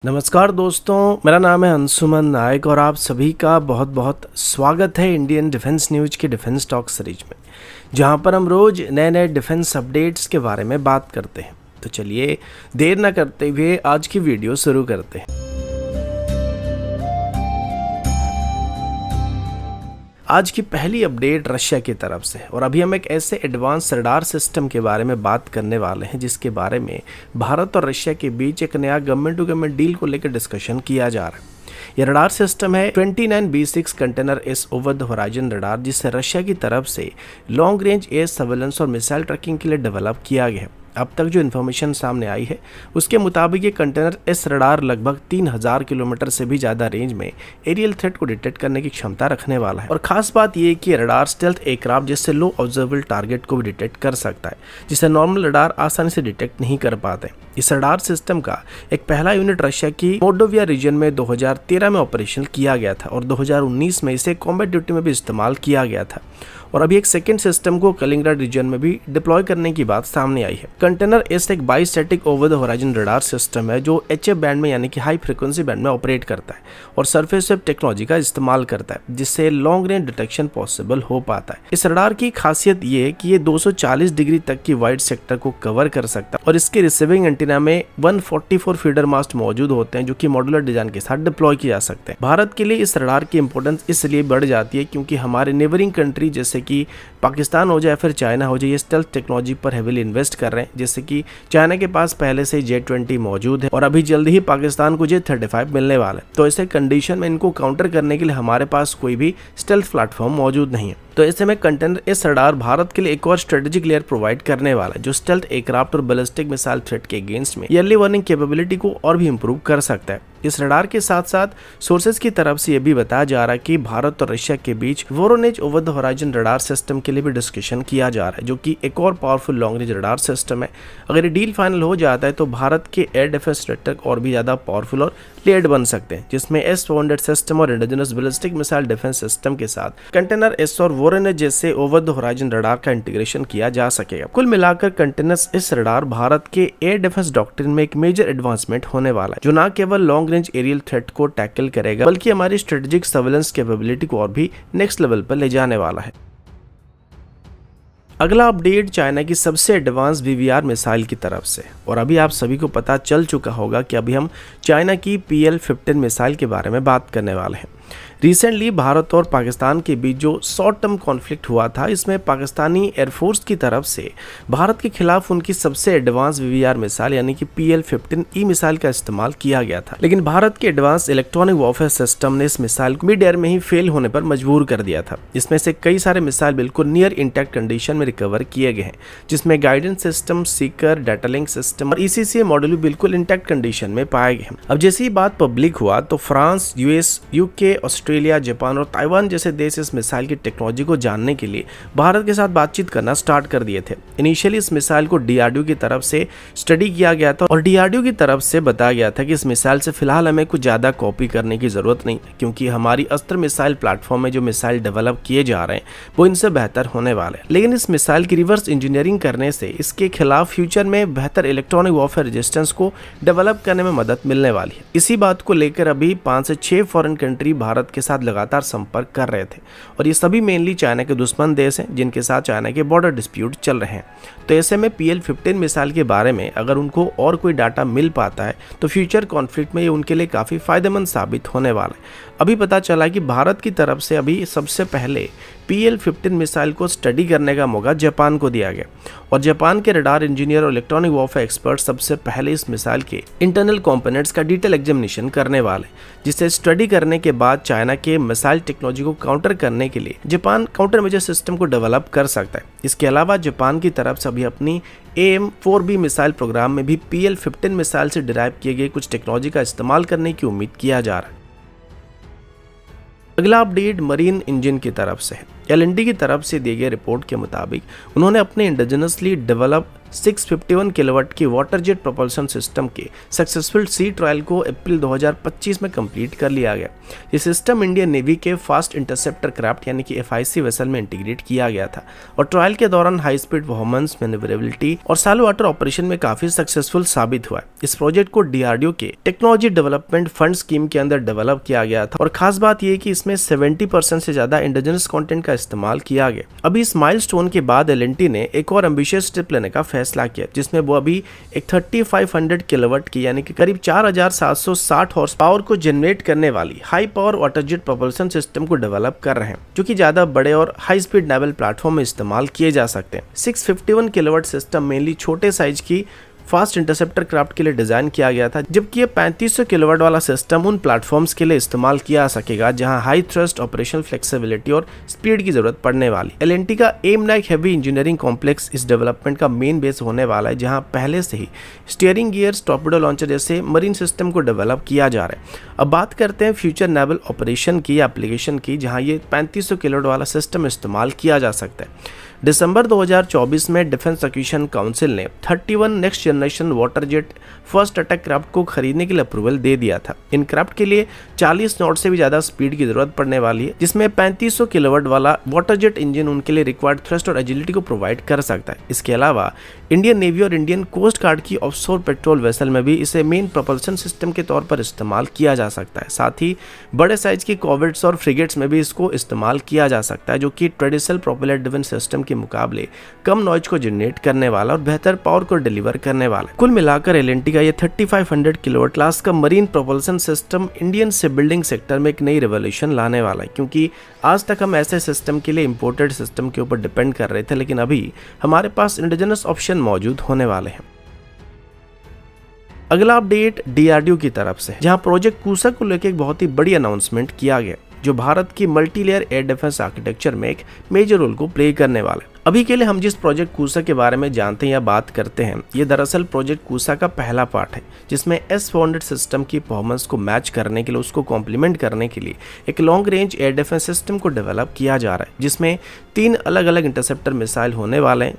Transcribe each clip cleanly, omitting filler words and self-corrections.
नमस्कार दोस्तों, मेरा नाम है अंशुमन नायक और आप सभी का बहुत बहुत स्वागत है इंडियन डिफेंस न्यूज के डिफेंस टॉक सीरीज में, जहां पर हम रोज नए नए डिफेंस अपडेट्स के बारे में बात करते हैं। तो चलिए देर न करते हुए आज की वीडियो शुरू करते हैं। आज की पहली अपडेट रशिया की तरफ से, और अभी हम एक ऐसे एडवांस रडार सिस्टम के बारे में बात करने वाले हैं जिसके बारे में भारत और रशिया के बीच एक नया गवर्नमेंट टू गवर्नमेंट डील को लेकर डिस्कशन किया जा रहा है। यह रडार सिस्टम है 29B6 container S over the horizon radar, जिसे रशिया की तरफ से लॉन्ग रेंज एयर सर्वेलेंस और मिसाइल ट्रैकिंग के लिए डेवलप किया गया है। अब तक जो इन्फॉर्मेशन सामने आई है उसके मुताबिक ये कंटेनर एस रडार लगभग 3000 किलोमीटर से भी ज़्यादा रेंज में एरियल थ्रेट को डिटेक्ट करने की क्षमता रखने वाला है। और खास बात ये कि रडार स्टेल्थ एयरक्राफ्ट जैसे लो ऑब्जर्वेबल टारगेट को भी डिटेक्ट कर सकता है, जिसे नॉर्मल रडार आसानी से डिटेक्ट नहीं कर पाते। इस रडार सिस्टम का एक पहला यूनिट रशिया की मोल्डोविया रीजन में 2013 में ऑपरेशनल किया गया था और 2019 में इसे कॉम्बैट ड्यूटी में भी इस्तेमाल किया गया था। और अभी एक सेकंड सिस्टम को कलिंगराड रीजन में भी डिप्लॉय करने की बात सामने आई है। कंटेनर एस एक bistatic over the horizon radar system है जो HF बैंड में यानी कि हाई फ्रीक्वेंसी बैंड में ऑपरेट करता है और सरफेस वेव टेक्नोलॉजी का इस्तेमाल करता है, जिससे लॉन्ग रेंज डिटेक्शन पॉसिबल हो पाता है। इस रडार की खासियत ये है कि ये 240 डिग्री तक की वाइड सेक्टर को कवर कर सकता है और इसके रिसीविंग एंटीना में 144 फीडर मास्ट मौजूद होते हैं जो कि मॉड्यूलर डिजाइन के साथ डिप्लॉय किए जा सकते हैं। भारत के लिए इस रडार की इंपॉर्टेंस इसलिए बढ़ जाती है क्योंकि हमारे नेबरिंग कंट्री जैसे कि पाकिस्तान हो जाए फिर चाइना हो जाए, ये स्टेल्थ टेक्नोलॉजी पर हेवीली इन्वेस्ट कर रहे हैं। जैसे कि चाइना के पास पहले से J-20 मौजूद है और अभी जल्दी ही पाकिस्तान को J-35 मिलने वाला है। तो ऐसे कंडीशन में इनको काउंटर करने के लिए हमारे पास कोई भी स्टेल्थ प्लेटफॉर्म मौजूद नहीं है। तो ऐसे में कंटेनर एस रडार भारत के लिए एक और स्ट्रेटेजिक लेयर प्रोवाइड करने वाला है जो स्टेल्थ एयरक्राफ्ट और बैलिस्टिक मिसाइल थ्रेट के अगेंस्ट में अर्ली वार्निंग कैपेबिलिटी को और भी इंप्रूव कर सकता है। इस रडार के साथ साथ सोर्सेज की तरफ से यह भी बताया जा रहा है कि भारत और रशिया के बीच Voronezh over the horizon radar system के लिए भी डिस्कशन किया जा रहा है, जो कि एक और powerful long range radar system है। अगर ये डील फाइनल हो जाता है तो भारत के एयर डिफेंस नेटवर्क और भी ज्यादा पावरफुल और लेयर्ड बन सकते हैं, जिसमें S-400 सिस्टम और indigenous ballistic missile defence system के साथ कंटेनर एस और वोरोनेज जैसे ओवर द होराइजन रडार का इंटीग्रेशन किया जा सकेगा। कुल मिलाकर कंटेनर एस रडार भारत के एयर डिफेंस डॉक्ट्रिन में एक मेजर एडवांसमेंट होने वाला है, जो न केवल लॉन्ग रेंज एरियल थ्रेट को टैकल करेगा बल्कि हमारी स्ट्रेटेजिक सर्वेलेंस कैपेबिलिटी को और भी नेक्स्ट लेवल पर ले जाने वाला है। अगला अपडेट चाइना की सबसे एडवांस VVR मिसाइल की तरफ से, और अभी आप सभी को पता चल चुका होगा कि अभी हम चाइना की PL-15 मिसाइल के बारे में बात करने वाले हैं। रिसेंटली भारत और पाकिस्तान के बीच जो शॉर्ट टर्म कॉन्फ्लिक्ट हुआ था, इसमें पाकिस्तानी एयरफोर्स की तरफ से भारत के खिलाफ उनकी सबसे एडवांस VVR मिसाइल यानी कि PL-15E मिसाइल का इस्तेमाल किया गया था। लेकिन भारत के एडवांस इलेक्ट्रॉनिक वॉरफेयर सिस्टम ने इस मिसाइल को मिड एयर में ही फेल होने पर मजबूर कर दिया था। इसमें से कई सारे मिसाइल बिल्कुल नियर इंटैक्ट कंडीशन में रिकवर किए गए हैं, जिसमें guidance system, Sikar, data link system और ECCA मॉड्यूल बिल्कुल इंटैक्ट कंडीशन में पाए गए हैं। अब जैसे ही बात पब्लिक हुआ तो France, US, UK, Australia, Japan और ताइवान जैसे देश इस मिसाइल की टेक्नोलॉजी को जानने के लिए भारत के साथ बातचीत करना स्टार्ट कर दिए थे। इनिशियली इस मिसाइल को DRDO की तरफ से स्टडी किया गया था और DRDO की तरफ से बताया गया था कि इस मिसाइल से फिलहाल हमें कुछ ज्यादा कॉपी करने की जरूरत नहीं, क्योंकि हमारी अस्त्र मिसाइल प्लेटफॉर्म में जो मिसाइल डेवलप किए जा रहे हैं वो इनसे बेहतर होने वाले हैं। लेकिन इस मिसाइल की रिवर्स इंजीनियरिंग करने से इसके खिलाफ फ्यूचर में बेहतर इलेक्ट्रॉनिक वॉरफेयर रेजिस्टेंस को डेवलप करने में मदद मिलने वाली है। इसी बात को लेकर अभी 5 से 6 फॉरेन कंट्री भारत के साथ लगातार संपर्क कर रहे थे और ये सभी मेनली चाइना के दुश्मन देश हैं जिनके साथ चाइना के बॉर्डर डिस्प्यूट चल रहे हैं। तो ऐसे में PL-15 मिसाइल के बारे में अगर उनको और कोई डाटा मिल पाता है तो फ्यूचर कॉन्फ्लिक्ट में ये उनके लिए काफ़ी फायदेमंद साबित होने वाला है। अभी पता चला कि भारत की तरफ से अभी सबसे पहले PL-15 मिसाइल को स्टडी करने का मौका जापान को दिया गया और जापान के रडार इंजीनियर और इलेक्ट्रॉनिक वॉरफेयर एक्सपर्ट सबसे पहले इस मिसाइल के इंटरनल कंपोनेंट्स का डिटेल एग्जामिनेशन करने वाले, जिसे स्टडी करने के बाद चाइना के मिसाइल टेक्नोलॉजी को काउंटर करने के लिए जापान काउंटर मेजर सिस्टम को डेवलप कर सकता है। इसके अलावा जापान की तरफ से अभी अपनी AIM-4B मिसाइल प्रोग्राम में भी PL-15 मिसाइल से डिराइव किए गए कुछ टेक्नोलॉजी का इस्तेमाल करने की उम्मीद किया जा रहा है। अगला अपडेट मरीन इंजन की तरफ से है। LND की तरफ से दी गई रिपोर्ट के मुताबिक उन्होंने अपने इंडिजिनसली डेवलप 651 किलोवाट की वाटर जेट प्रोपल्शन सिस्टम के सक्सेसफुल सी ट्रायल को अप्रैल 2025 में कंप्लीट कर लिया गया। ये सिस्टम इंडियन नेवी के फास्ट इंटरसेप्टर क्राफ्ट यानी कि FIC वेसल में इंटीग्रेट किया गया था और ट्रायल के दौरान हाई स्पीड परफॉर्मेंस, मैन्युवरेबिलिटी और सैलो वाटर ऑपरेशन में काफी सक्सेसफुल साबित हुआ। इस प्रोजेक्ट को DRDO के टेक्नोलॉजी डेवलपमेंट फंड स्कीम के अंदर डेवलप किया गया था और खास बात यह कि इसमें 70% से ज्यादा इंडिजिनस कंटेंट का इस्तेमाल किया गया। अभी इस माइलस्टोन के बाद L&T ने एक और एम्बिशियस स्टेप लेने का फैसला किया, जिसमें वो अभी एक 3500 किलोवाट की यानी कि करीब 4760 हॉर्स पावर को जनरेट करने वाली high power water jet propulsion system को डेवलप कर रहे हैं, जो कि ज्यादा बड़े और हाई स्पीड नेवल प्लेटफॉर्म में इस्तेमाल किए जा सकते हैं। 651 किलोवाट सिस्टम मेनली छोटे साइज की फास्ट इंटरसेप्टर क्राफ्ट के लिए डिजाइन किया गया था, जबकि ये 3500 किलोवाट वाला सिस्टम उन प्लेटफॉर्म्स के लिए इस्तेमाल किया जा सकेगा जहां हाई थ्रस्ट, ऑपरेशनल फ्लेक्सिबिलिटी और स्पीड की जरूरत पड़ने वाली। L&T का एमनैक हेवी इंजीनियरिंग कॉम्प्लेक्स इस डेवलपमेंट का मेन बेस होने वाला है, जहां पहले से ही स्टीयरिंग गियर्स, टॉर्पेडो लॉन्चर जैसे मरीन सिस्टम को डेवलप किया जा रहा है। अब बात करते हैं फ्यूचर नेवल ऑपरेशन की या एप्लीकेशन की, जहां ये 3500 किलोवाट वाला सिस्टम इस्तेमाल किया जा सकता है। दिसंबर 2024 में डिफेंस एक्विजिशन काउंसिल ने 31 next generation water jet first attack craft को खरीदने के लिए अप्रूवल दे दिया था। इन क्राफ्ट के लिए 40 नॉट से भी ज्यादा स्पीड की जरूरत पड़ने वाली है, जिसमें 3500 किलोवाट वाला वाटर जेट इंजन उनके लिए रिक्वायर्ड थ्रस्ट और एजिलिटी को प्रोवाइड कर सकता है। इसके अलावा इंडियन नेवी और इंडियन कोस्ट गार्ड की ऑफशोर पेट्रोल वेसल में भी इसे मेन प्रोपल्शन सिस्टम के तौर पर इस्तेमाल किया जा सकता है। साथ ही बड़े साइज की कॉर्वेट्स और फ्रिगेट्स में भी इसको इस्तेमाल किया जा सकता है, जो कि ट्रेडिशनल प्रोपेलर ड्रिवन सिस्टम के मुकाबले कम नॉइज को जनरेट करने वाला और बेहतर पावर को डिलीवर करने वाला। कुल मिलाकर L&T का ये 3500 किलोवाट क्लास का marine propulsion system Indian ship building sector में एक नई रेवोल्यूशन लाने वाला है, क्योंकि आज तक हम ऐसे सिस्टम के लिए इंपोर्टेड सिस्टम के ऊपर डिपेंड कर रहे थे, लेकिन अभी हमारे पास इंडिजिनस ऑप्शन मौजूद होने वाले हैं। अगला अपडेट DRDO की तरफ से, जहां प्रोजेक्ट कूसा को लेकर एक बहुत ही बड़ी अनाउंसमेंट किया गया, जो भारत की मल्टीलेयर एयर डिफेंस आर्किटेक्चर में एक मेजर रोल को प्ले करने वाला है। अभी के लिए हम जिस प्रोजेक्ट कूसा के बारे में जानते हैं या बात करते हैं, ये दरअसल प्रोजेक्ट कूसा का पहला पार्ट है, जिसमें S-400 सिस्टम की परफॉर्मेंस को मैच करने के लिए, उसको कॉम्प्लीमेंट करने के लिए एक long range air defence system को डेवलप किया जा रहा है, जिसमें 3 अलग अलग इंटरसेप्टर मिसाइल होने वाले हैं।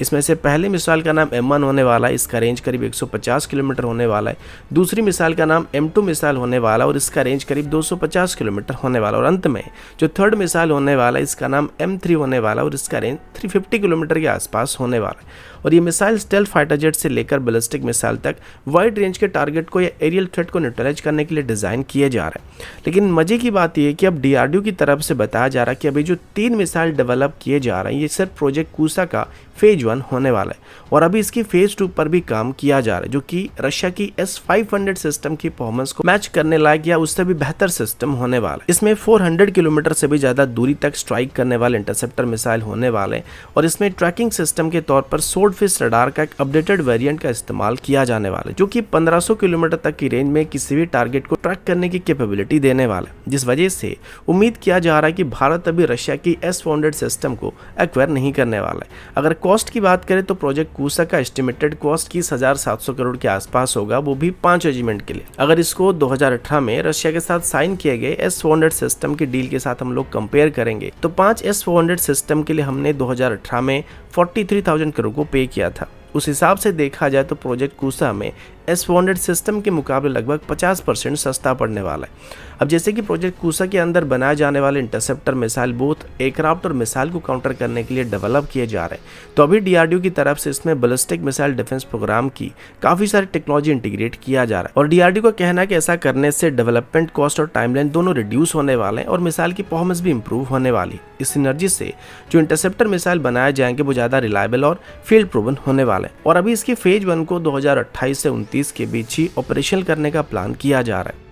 इसमें से पहले मिसाइल का नाम M1 होने वाला है, इसका रेंज करीब 150 किलोमीटर होने वाला है। दूसरी मिसाइल का नाम M2 मिसाइल होने वाला है और इसका रेंज करीब 250 किलोमीटर होने वाला है। और अंत में जो थर्ड मिसाइल होने वाला है, इसका नाम M3 होने वाला है और इसका रेंज 350 किलोमीटर के आसपास होने वाला है। और ये मिसाइल स्टेल्थ फाइटर जेट से लेकर बैलिस्टिक मिसाइल तक वाइड रेंज के टारगेट को या एरियल थ्रेट को न्यूट्रलाइज करने के लिए डिजाइन किए जा रहे हैं। लेकिन मजे की बात यह है कि अब DRDO की तरफ से बताया जा रहा है कि अभी जो 3 मिसाइल डेवलप किए जा रहे हैं, ये सिर्फ प्रोजेक्ट कूसा का फेज 1 होने वाला है और अभी इसकी फेज 2 पर भी काम किया जा रहा है, जो कि रशिया की S-500 सिस्टम की परफॉर्मेंस को मैच करने लायक या उससे भी बेहतर सिस्टम होने वाला है। इसमें 400 किलोमीटर से भी ज्यादा दूरी तक स्ट्राइक करने वाले इंटरसेप्टर मिसाइल होने वाले हैं और इसमें ट्रैकिंग सिस्टम के तौर पर स्वॉर्डफिश रडार का एक अपडेटेड वेरिएंट का इस्तेमाल किया जाने वाला है, जो कि 1500 किलोमीटर तक की रेंज में किसी भी टारगेट को ट्रैक करने की कैपेबिलिटी देने वाला है, जिस वजह से उम्मीद किया जा रहा है कि भारत अभी रशिया की S-400 सिस्टम को एक्वायर नहीं करने वाला है। अगर कॉस्ट की बात करें तो प्रोजेक्ट कूसा का एस्टिमेटेड कॉस्ट 21,700 करोड़ के आसपास होगा, वो भी 5 रेजिमेंट के लिए। अगर इसको 2018 में रशिया के साथ साइन किए गए S-400 सिस्टम की डील के साथ हम लोग कंपेयर करेंगे तो 5 S-400 सिस्टम के लिए हमने 2018 में 43,000 करोड़ को पे किया था। उस हिसाब से देखा जाए तो प्रोजेक्ट कूसा में S-400 सिस्टम के मुकाबले लगभग 50% सस्ता पड़ने वाला है। अब जैसे कि प्रोजेक्ट कूसा के अंदर बनाए जाने वाले इंटरसेप्टर मिसाइल बोथ एयरक्राफ्ट और मिसाइल को काउंटर करने के लिए डेवलप किए जा रहे हैं, तो अभी DRDO की तरफ से इसमें बैलिस्टिक मिसाइल डिफेंस प्रोग्राम की काफ़ी सारी टेक्नोलॉजी इंटीग्रेट किया जा रहा है और DRDO का कहना है कि ऐसा करने से डेवलपमेंट कॉस्ट और टाइमलाइन दोनों रिड्यूस होने वाले हैं और मिसाइल की परफॉर्मेंस भी इंप्रूव होने वाली। इस सिनर्जी से जो इंटरसेप्टर मिसाइल बनाए जाएंगे वो ज़्यादा रिलायबल और फील्ड प्रूवन होने वाले हैं और अभी इसकी फेज 1 को 2028 से 29 के बीच ही ऑपरेशनल करने का प्लान किया जा रहा है।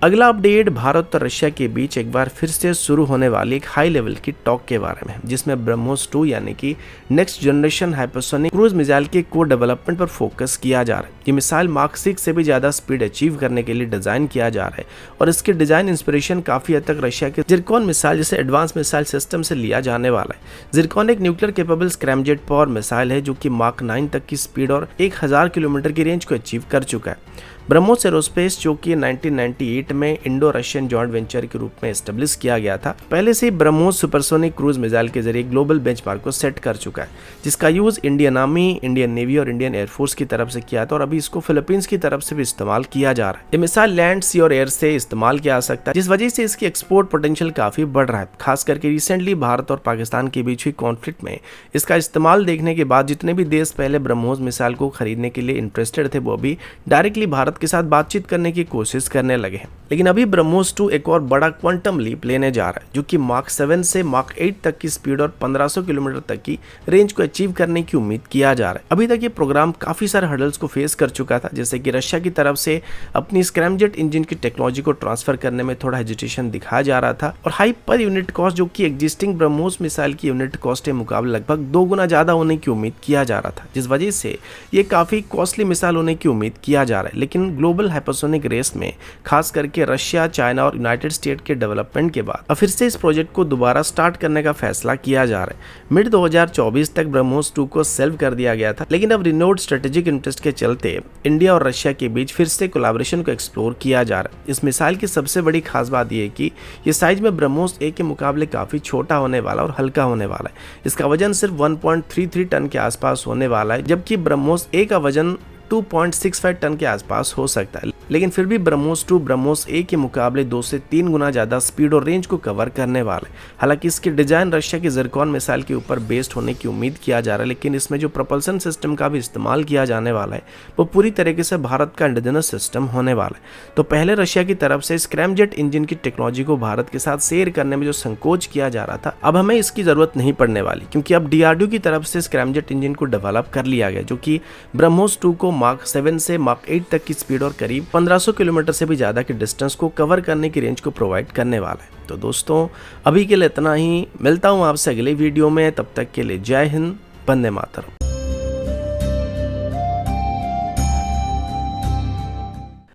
अगला अपडेट भारत और रशिया के बीच एक बार फिर से शुरू होने वाली एक हाई लेवल की टॉक के बारे में, जिसमें ब्रह्मोस 2 यानी कि next generation hypersonic cruise missile के को डेवलपमेंट पर फोकस किया जा रहा है। ये मिसाइल मार्क 6 से भी ज्यादा स्पीड अचीव करने के लिए डिजाइन किया जा रहा है और इसकी डिजाइन इंस्पिरेशन काफी हद तक रशिया के जिरकॉन मिसाइल जैसे एडवांस मिसाइल सिस्टम से लिया जाने वाला है। जिरकॉन एक nuclear capable scramjet power missile है जो कि मार्क 9 तक की स्पीड और 1000 किलोमीटर की रेंज को अचीव कर चुका है। ब्रह्मोस एरोस्पेस जो कि 1998 में इंडो रशियन जॉइंट वेंचर के रूप में एस्टेब्लिश किया गया था, पहले से ही ब्रह्मोस सुपरसोनिक क्रूज मिसाइल के जरिए ग्लोबल बेंचमार्क को सेट कर चुका है, जिसका use Indian army, Indian navy और इंडियन एयरफोर्स की तरफ से किया था और अभी इसको फिलीपींस की तरफ से भी इस्तेमाल किया जा रहा है। ये मिसाइल लैंड, सी और एयर से इस्तेमाल किया जा सकता है, जिस वजह से इसकी एक्सपोर्ट पोटेंशियल काफी बढ़ रहा है। खास करके रिसेंटली भारत और पाकिस्तान के बीच हुई कॉन्फ्लिक्ट में इसका इस्तेमाल देखने के बाद जितने भी देश पहले ब्रह्मोस मिसाइल को खरीदने के लिए इंटरेस्टेड थे, वो अभी डायरेक्टली भारत के साथ बातचीत करने की कोशिश करने लगे हैं। लेकिन अभी ब्रह्मोस 2 एक और बड़ा क्वांटम लीप लेने जा रहा है, जो कि मार्क 7 से मार्क 8 तक की स्पीड और 1500 किलोमीटर तक की रेंज को अचीव करने की उम्मीद किया जा रहा है। अभी तक ये प्रोग्राम काफी सारे हर्डल्स को फेस कर चुका था, जैसे कि रशिया की तरफ से अपनी स्क्रैमजेट इंजन की टेक्नोलॉजी को ट्रांसफर करने में थोड़ा हेजिटेशन दिखाया जा रहा था और हाई पर यूनिट कॉस्ट, जो कि एग्जिस्टिंग ब्रह्मोस मिसाइल की यूनिट कॉस्ट के मुकाबले लगभग 2 गुना ज्यादा होने की उम्मीद किया जा रहा था, जिस वजह से ये काफी कॉस्टली मिसाइल होने की उम्मीद किया जा रहा है। लेकिन ग्लोबल हाइपरसोनिक रेस में खास करके रशिया, चाइना और यूनाइटेड स्टेट के डेवलपमेंट के बाद अब फिर से इस प्रोजेक्ट को दोबारा स्टार्ट करने का फैसला किया जा रहा है। मिड 2024 तक ब्रह्मोस 2 को सेल्व कर दिया गया था, लेकिन अब रिनोड स्ट्रेटेजिक इंटरेस्ट के चलते इंडिया और रशिया के बीच फिर से कोलैबोरेशन को एक्सप्लोर किया जा रहा है। इस मिसाइल की सबसे बड़ी खास बात यह है कि ये साइज में ब्रह्मोस 1 के मुकाबले काफी छोटा होने वाला और हल्का होने वाला है। इसका वजन सिर्फ 1.33 टन के आसपास होने वाला है, जबकि ब्रह्मोस A का वजन 2.65 टन के आसपास हो सकता है। लेकिन फिर भी ब्रह्मोस 2 ब्रह्मोस A के मुकाबले 2 से 3 गुना ज्यादा स्पीड और रेंज को कवर करने वाला है। हालांकि इसकी डिजाइन रशिया की ज़िरकॉन मिसाइल के ऊपर बेस्ड होने की उम्मीद किया जा रहा है, लेकिन इसमें जो प्रपल्सन सिस्टम का भी इस्तेमाल किया जाने वाला है वो पूरी तरीके से भारत का इंडिजिनस सिस्टम होने वाला है। तो पहले रशिया की तरफ से स्क्रैमजेट इंजन की टेक्नोलॉजी को भारत के साथ शेयर करने में जो संकोच किया जा रहा था, अब हमें इसकी जरूरत नहीं पड़ने वाली, क्योंकि अब DRDO की तरफ से स्क्रैमजेट इंजन को डेवलप कर लिया गया, जो कि ब्रह्मोस 2 को मार्क 7 से मार्क 8 तक की स्पीड और करीब 1500 किलोमीटर से भी ज़्यादा की डिस्टेंस को कवर करने की रेंज को प्रोवाइड करने वाला है। तो दोस्तों, अभी के लिए इतना ही। मिलता हूँ आपसे अगले वीडियो में, तब तक के लिए जय हिंद, वंदे मातरम।